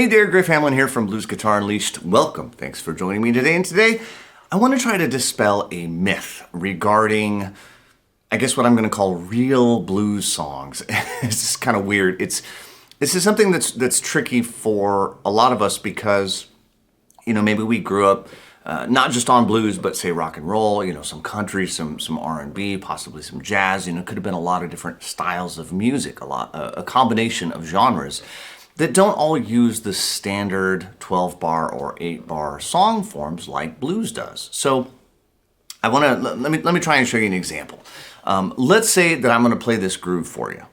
Hey there, Griff Hamlin here from Blues Guitar Unleashed. Welcome. Thanks for joining me today. And today, I want to try to dispel a myth regarding, I guess, what I'm going to call real blues songs. It's kind of weird. This is something that's tricky for a lot of us because, maybe we grew up not just on blues, but say rock and roll, some country, some R&B, possibly some jazz. Could have been a lot of different styles of music, a combination of genres that don't all use the standard 12-bar or 8-bar song forms like blues does. So I want to let me try and show you an example. Let's say that I'm going to play this groove for you.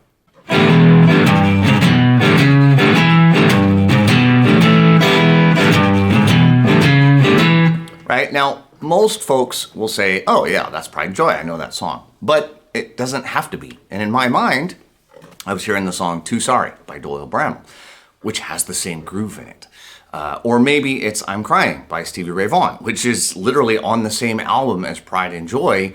Right? Now, most folks will say, oh yeah, that's Pride and Joy, I know that song. But it doesn't have to be. And in my mind, I was hearing the song Too Sorry by Doyle Bramall, which has the same groove in it. Or maybe it's I'm Crying by Stevie Ray Vaughan, which is literally on the same album as Pride and Joy,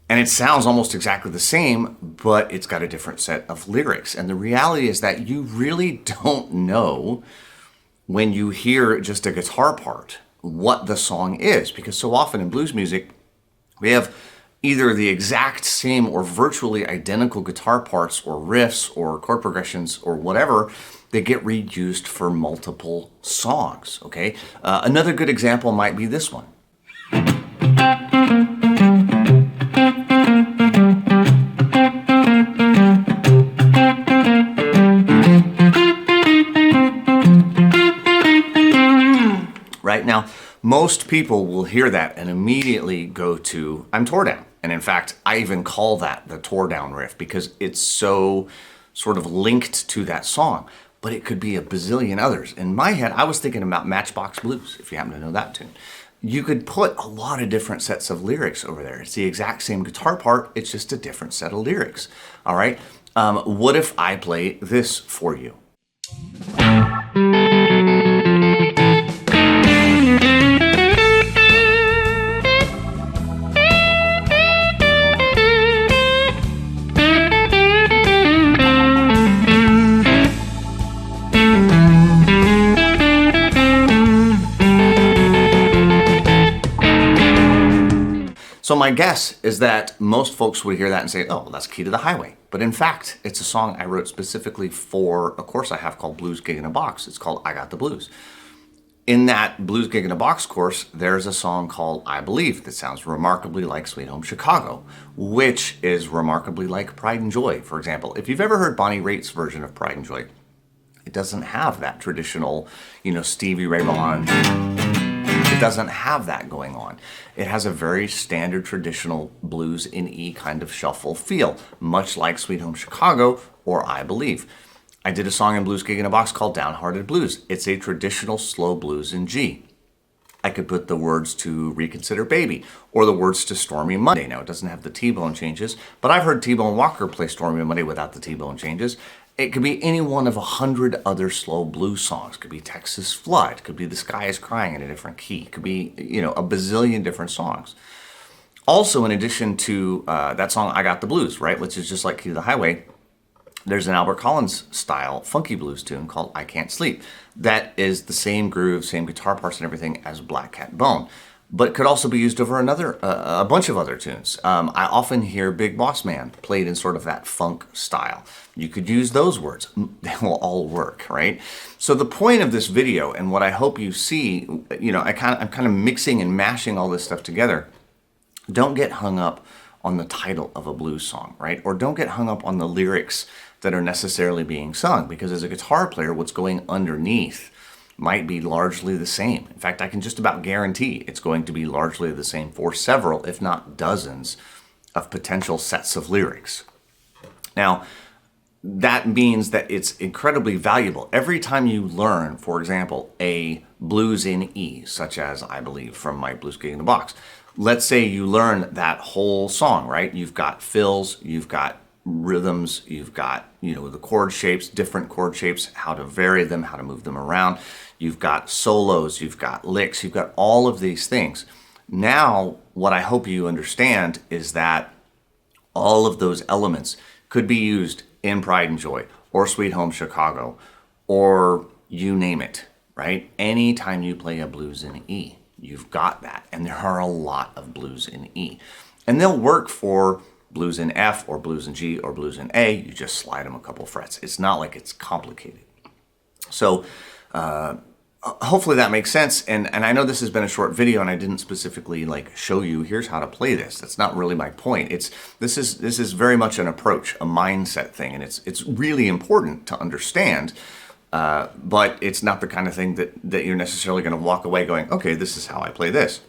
and it sounds almost exactly the same, but it's got a different set of lyrics. And the reality is that you really don't know when you hear just a guitar part what the song is, because so often in blues music, we have either the exact same or virtually identical guitar parts or riffs or chord progressions or whatever that get reused for multiple songs, okay? Another good example might be this one. Right now, most people will hear that and immediately go to I'm Tore Down. And in fact, I even call that the Tore Down riff because it's so sort of linked to that song. But it could be a bazillion others. In my head, I was thinking about Matchbox Blues, if you happen to know that tune. You could put a lot of different sets of lyrics over there. It's the exact same guitar part, it's just a different set of lyrics. All right? What if I play this for you? So my guess is that most folks would hear that and say, oh, well, that's Key to the Highway. But in fact, it's a song I wrote specifically for a course I have called Blues Gig in a Box. It's called I Got the Blues. In that Blues Gig in a Box course, there's a song called I Believe that sounds remarkably like Sweet Home Chicago, which is remarkably like Pride and Joy, for example. If you've ever heard Bonnie Raitt's version of Pride and Joy, it doesn't have that traditional, Stevie Ray Vaughan. It doesn't have that going on. It has a very standard traditional blues in E kind of shuffle feel, much like Sweet Home Chicago or I Believe. I did a song in Blues Gig in a Box called Downhearted Blues. It's a traditional slow blues in G. I could put the words to Reconsider Baby or the words to Stormy Monday. Now, it doesn't have the T-bone changes, but I've heard T-Bone Walker play Stormy Monday without the T-bone changes. It could be any one of 100 other slow blues songs. It could be Texas Flood. It could be The Sky is Crying in a different key. It could be, a bazillion different songs. Also, in addition to that song, I Got the Blues, right, which is just like Key to the Highway, there's an Albert Collins style funky blues tune called I Can't Sleep. That is the same groove, same guitar parts and everything as Black Cat Bone. But it could also be used over a bunch of other tunes. I often hear Big Boss Man played in sort of that funk style. You could use those words. They will all work, right? So the point of this video, and what I hope you see, I'm kind of mixing and mashing all this stuff together. Don't get hung up on the title of a blues song, right? Or don't get hung up on the lyrics that are necessarily being sung, because as a guitar player, what's going underneath might be largely the same. In fact, I can just about guarantee it's going to be largely the same for several, if not dozens, of potential sets of lyrics. Now, that means that it's incredibly valuable. Every time you learn, for example, a blues in E, such as I Believe from my Blues Gig in a Box, let's say you learn that whole song, right? You've got fills, you've got rhythms, you've got, the chord shapes, different chord shapes, how to vary them, how to move them around. You've got solos, you've got licks, you've got all of these things. Now, what I hope you understand is that all of those elements could be used in Pride and Joy or Sweet Home Chicago or you name it. right? Anytime you play a blues in E, you've got that. And there are a lot of blues in E. And they'll work for blues in F or blues in G or blues in A. You just slide them a couple frets. It's not like it's complicated. So hopefully that makes sense. And I know this has been a short video and I didn't specifically like show you here's how to play this. That's not really my point. This is very much an approach, a mindset thing, and it's really important to understand. But it's not the kind of thing that you're necessarily going to walk away going, okay, this is how I play this.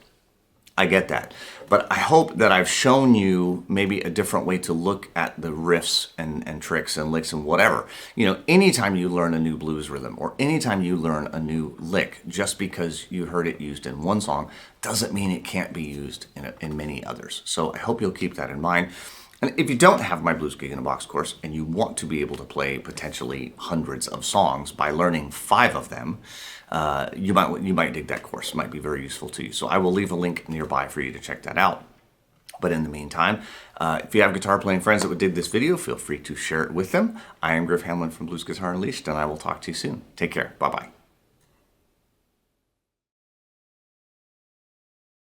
I get that. But I hope that I've shown you maybe a different way to look at the riffs and tricks and licks and whatever. You know, anytime you learn a new blues rhythm or anytime you learn a new lick, just because you heard it used in one song doesn't mean it can't be used in many others. So I hope you'll keep that in mind. And if you don't have my Blues Gig in a Box course and you want to be able to play potentially hundreds of songs by learning 5 of them, you might dig that course. It might be very useful to you. So I will leave a link nearby for you to check that out. But in the meantime, if you have guitar playing friends that would dig this video, feel free to share it with them. I am Griff Hamlin from Blues Guitar Unleashed, and I will talk to you soon. Take care. Bye-bye.